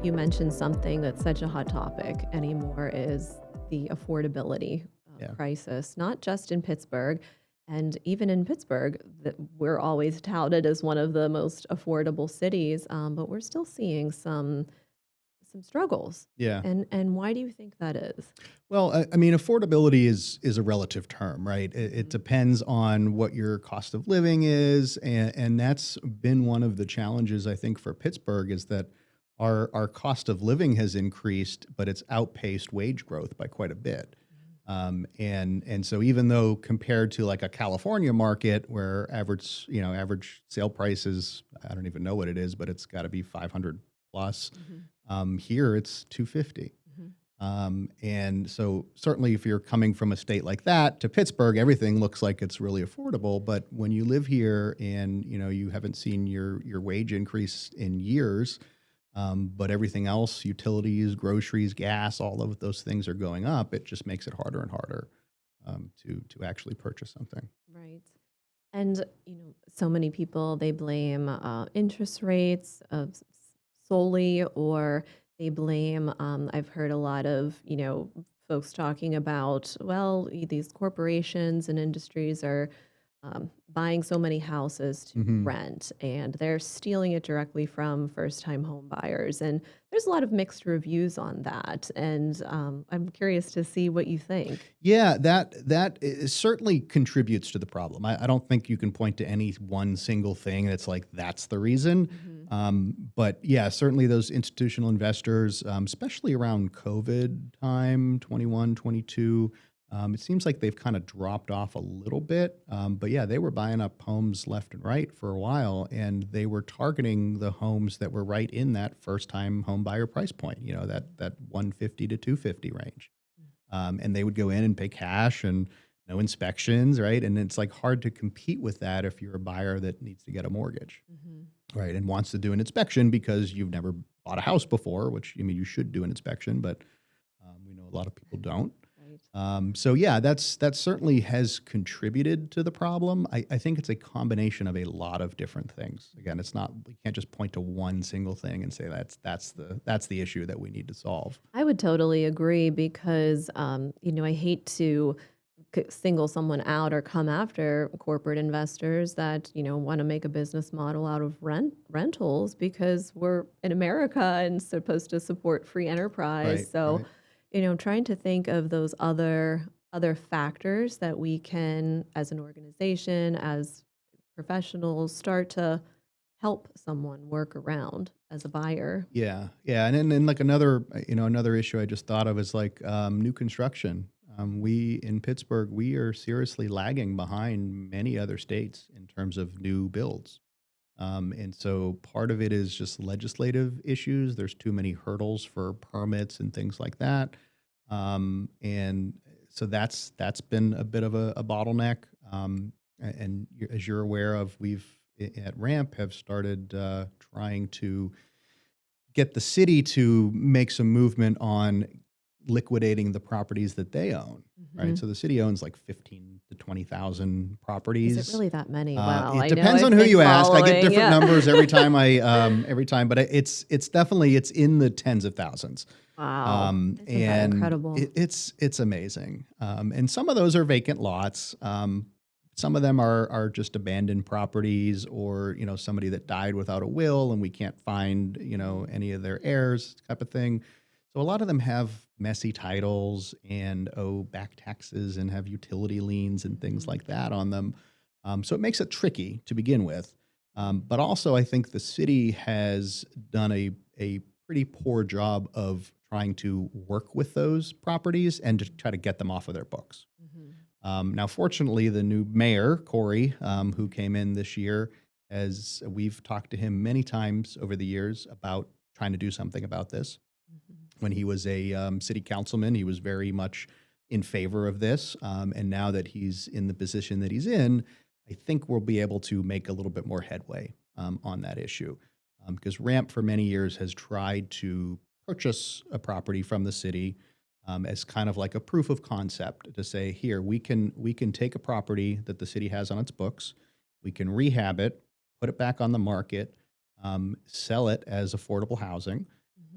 You mentioned something that's such a hot topic anymore is the affordability Yeah. crisis, not just in Pittsburgh. And even in Pittsburgh, that we're always touted as one of the most affordable cities, but we're still seeing some struggles. Yeah. And why do you think that is? Well, I mean, affordability is a relative term, right? It Mhm. depends on what your cost of living is, and that's been one of the challenges I think for Pittsburgh is that our cost of living has increased, but it's outpaced wage growth by quite a bit. And so even though compared to like a California market where average sale price is, I don't even know what it is, but it's got to be 500 plus. Mhm. Here it's 250. Mhm. And so certainly if you're coming from a state like that to Pittsburgh, everything looks like it's really affordable. But when you live here and you haven't seen your wage increase in years, but everything else, utilities, groceries, gas, all of those things are going up, it just makes it harder and harder to actually purchase something. Right. And, so many people, they blame interest rates solely, or they blame, I've heard a lot of, folks talking about, well, these corporations and industries are buying so many houses to Hmm. rent and they're stealing it directly from first time home buyers. And there's a lot of mixed reviews on that. And I'm curious to see what you think. Yeah, certainly contributes to the problem. I don't think you can point to any one single thing that's like that's the reason. Hmm. But yeah, certainly those institutional investors, especially around COVID time, 21, 22, it seems like they've kind of dropped off a little bit. But yeah, they were buying up homes left and right for a while, and they were targeting the homes that were right in that first time home buyer price point, that 150 to 250 range. And they would go in and pay cash and no inspections, right? And it's like hard to compete with that if you're a buyer that needs to get a mortgage, Hmm. right? And wants to do an inspection because you've never bought a house before, which I mean you should do an inspection, but we know a lot of people don't. Right. So yeah, that certainly has contributed to the problem. I think it's a combination of a lot of different things. Again, it's not we can't just point to one single thing and say that's the issue that we need to solve. I would totally agree because, I hate to single someone out or come after corporate investors that, want to make a business model out of rentals because we're in America and supposed to support free enterprise. Right, So, right. trying to think of those other factors that we can, as an organization, as professionals, start to help someone work around as a buyer. Yeah, yeah, and then like another issue I just thought of is like new construction. We in Pittsburgh, we are seriously lagging behind many other states in terms of new builds. And so part of it is just legislative issues. There's too many hurdles for permits and things like that. And so that's been a bit of a bottleneck. As you're aware of, at Ramp have started trying to get the city to make some movement on liquidating the properties that they own, right? Hmm. So the city owns like 15 to 20,000 Is it properties. really that many? Wow, It I know depends on I've who been you ask. I get following. different Yeah. numbers every time, but it's definitely it's in the tens of thousands. Wow. Isn't that And incredible? it's amazing. And some of those are vacant lots. Some of them are just abandoned properties, or somebody that died without a will, and we can't find Mm. any of their heirs, type of thing. So a lot of them have messy titles and owe back taxes and have utility liens and things Mhm. like that on them. So it makes it tricky to begin with. But also, I think the city has done a pretty poor job of trying to work with those properties and to try to get them off of their books. Mhm. Now, fortunately, the new mayor, Corey, who came in this year, as we've talked to him many times over the years about trying to do something about this. Mhm. When he was a city councilman, he was very much in favor of this. And now that he's in the position that he's in, I think we'll be able to make a little bit more headway on that issue. Because Ramp for many years has tried to purchase a property from the city as kind of like a proof of concept to say, here, we can take a property that the city has on its books, we can rehab it, put it back on the market, sell it as affordable housing,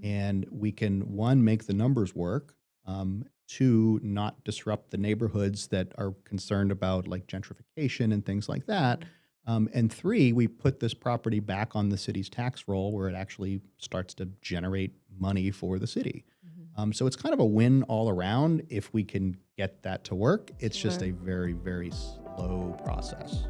and we can, one, make the numbers work, two, not disrupt the neighborhoods that are concerned about like gentrification and things like that. And three, we put this property back on the city's tax roll where it actually starts to generate money for the city. Mhm. So it's kind of a win all around if we can get that to work. It's just Sure. a very, very slow process.